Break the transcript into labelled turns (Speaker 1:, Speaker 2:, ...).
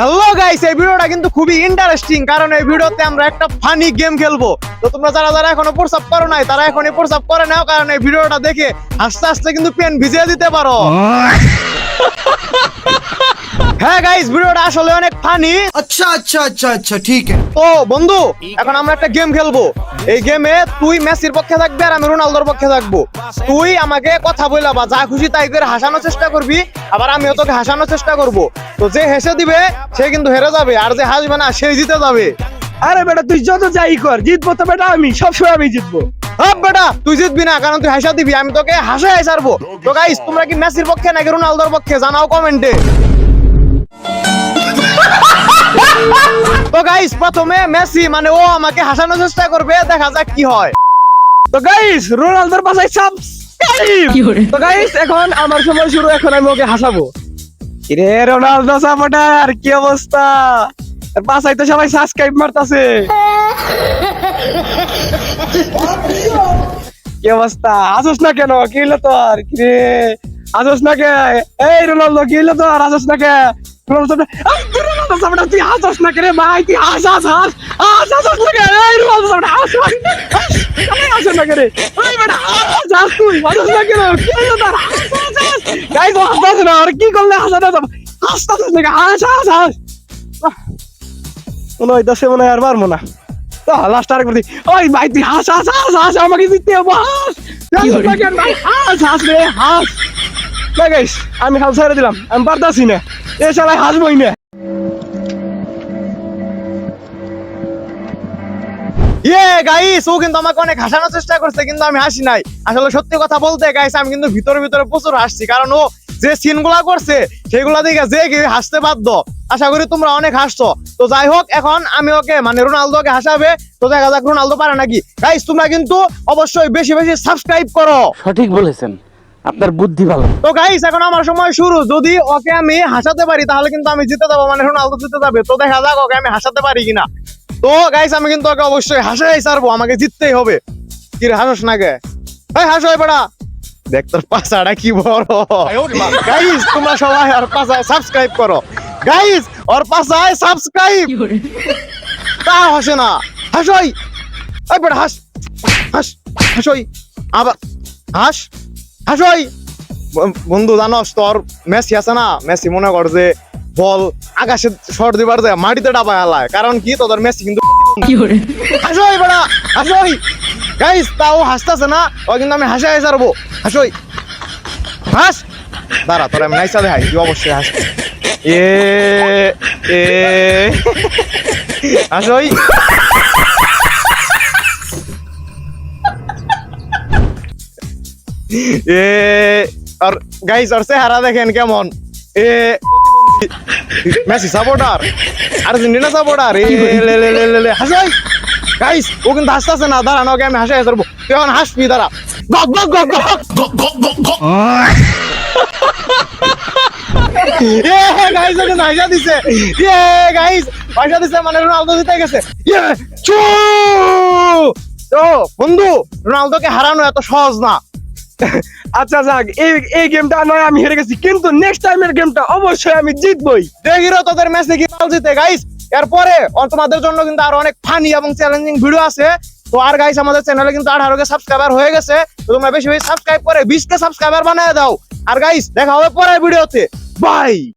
Speaker 1: Hello guys, এই ভিডিওটা কিন্তু খুবই ইন্টারেস্টিং, কারণ এই ভিডিওতে আমরা একটা ফানি গেম খেলবো। তো তোমরা যারা যারা এখনো প্রস্তাব করো নাই তারা এখনই প্রস্তাব করে নাও, কারণ এই ভিডিওটা দেখে আস্তে আস্তে কিন্তু পেন ভিজিয়ে দিতে পারো। হ্যাঁ গাইস, ভিডিওটা আসলে অনেক ফানি।
Speaker 2: अच्छा अच्छा अच्छा अच्छा ठीक है।
Speaker 1: তো বন্ধু, এখন আমরা একটা গেম খেলবো। এই গেমে তুই মেসির পক্ষে থাকবি আর আমি রোনালদোর পক্ষে থাকবো। তুই আমাকে কথা বললা বা যা খুশি তাই করে হাসানোর চেষ্টা করবি, আবার আমিও তোকে হাসানোর চেষ্টা করব। তো যে হেসে দিবে সে কিন্তু হেরে যাবে, আর যে হাসবে না সে জিতে যাবে।
Speaker 3: আরে বেটা তুই যত যাই কর, জিতবো তো বেটা আমি, সবসময় আমি জিতবো।
Speaker 1: হ্যাঁ বেটা, তুই জিতবি না, কারণ তুই হাসা দিবি, আমি তোকে হাসাই হাসারবো। তো গাইস, তোমরা কি মেসির পক্ষে নাকি রোনালদোর পক্ষে জানাও কমেন্টে। তো গাইস, প্রথমে মেসি মানে ও আমাকে হাসানোর চেষ্টা করবে, দেখা যাক কি হয়।
Speaker 3: তো গাইস, রোনালদোর পাশে সাবস্ক্রাইব। তো গাইস, এখন আমার সময় শুরু, এখন আমি ওকে হাসাবো। কিরে রোনালদো সাপোর্টার, কি অবস্থা? পাশাই তো সবাই সাবস্ক্রাইব মারতাছে। কি অবস্থা? আসোস না কেন? কি হলো তোর? কিরে আসোস না কে? এই রোনালদো, কি হলো তোর? আসোস না কে? রোনালদো সাপোর্টার, তুই হাসোস না কে রে ভাই? তুই হাস হাস হাস হাসোস না কে? এই রোনালদো সাপোর্টার হাস হাস না কে রে? এই বেটা হাস, তুই হাসোস না কেন? কি হলো তোর? গাইস, হাসতাছ না, আর কি করলে হাসাতে যাব? হাসতাছ না কে? হাস হাস হাস। মনে হয় দশে মনে হয় আর পারবো না। তো লাস্ট আর করছি, ওই ভাই তুই হাস হাস হাস হাস, আমাকে জিততে হবে, হাস হাস হাস রে হাস। না গাইস, আমি হাল ছেড়ে দিলাম, আমি পারতাছি না, এ শালায় হাসবই না।
Speaker 1: গাইস, ও কিন্তু আমাকে অনেক হাসানোর চেষ্টা করছে, কিন্তু আমি হাসি নাই। আসলে সত্যি কথা বলতে গাইস, আমি কিন্তু ভিতরে ভিতরে প্রচুর হাসছি, কারণ ও যে সিনগুলা করছে সেগুলা দেখে যে কেউ হাসতে বাধ্য। আশা করি তোমরা অনেক হাসছো। তো যাই হোক, এখন আমি ওকে মানে রোনালদোকে হাসাবে, তো দেখা যাক রোনালদো পারে নাকি। গাইস, তোমরা কিন্তু অবশ্যই বেশি বেশি সাবস্ক্রাইব করো।
Speaker 4: সঠিক বলেছেন, আপনার বুদ্ধি ভালো।
Speaker 1: তো গাইস, এখন আমার সময় শুরু। যদি ওকে আমি হাসাতে পারি তাহলে কিন্তু আমি জিতে যাবো, মানে রোনালদো জিতে যাবে। তো দেখা যাক ওকে আমি হাসাতে পারি কিনা। তো গাইস, আমি কিন্তু ওকে অবশ্যই হাসাই ছাড়বো, আমাকে জিততেই হবে। কি রে, হাসোস না কে? এই হাসো বেড়া, দেখ তোর পাছাটা কি বড়। গাইস, তোমরা সবাই আর পাছায় সাবস্ক্রাইব করো। গাইস, ওর পাছায় সাবস্ক্রাইব। তা হাসে না, হাসোই। এই বেড়া হাস হাস হাসোই, আবার হাস হাসোই। বন্ধু জানোস, তোর মেসি আছে না, মেসি মনে কর যে বল আকাশে শট দিবার যায় মাটিতে ডাবায় হালায়, কারণ কি তোদের মেসি কিন্তু হাসোই বেড়া হাসোই। গাইস, তাও হাসতেছে না, ও কিন্তু আমি হাসাই ছাড়বো। হাসোই হাস, দাঁড়া তোর আমি নাইসা দেখাই, তুই অবশ্যই হাস। এ এ হাসোই। এ আর গাইস, আর চেহারা দেখেন কেমন। এ মেসি সাপোর্টার, আর্জেন্টিনা সাপোর্টার। এ লে লে লে লে হাসোই। গাইস, ও কিন্তু হাসতেছে না, দাঁড়া ওকে আমি হাসাই ছাড়বো। তুই এখন হাসবি, দাঁড়া। গক গক গক গক। গাইস, ওকে হাসা দিছে। গাইস, হাসা দিছে মানে রোনালদো জিতে গেছে। তো বন্ধু, রোনালদোকে হারানো এত সহজ না।
Speaker 3: আচ্ছা যাক, এই গেমটা নয় আমি হেরে গেছি, কিন্তু নেক্সট টাইমের গেমটা অবশ্যই আমি জিতবই।
Speaker 1: দেখিরো তোদের ম্যাচে কি পাল জিতে। গাইস, এরপরে তোমাদের জন্য কিন্তু আরো অনেক ফানি এবং চ্যালেঞ্জিং ভিডিও আছে। তো আর গাইস, আমাদের চ্যানেলে কিন্তু 18কে সাবস্ক্রাইবার হয়ে গেছে। তো তোমরা বেশি বেশি সাবস্ক্রাইব করে 20কে সাবস্ক্রাইবার বানিয়ে দাও। আর গাইস, দেখা হবে পরের ভিডিওতে। বাই।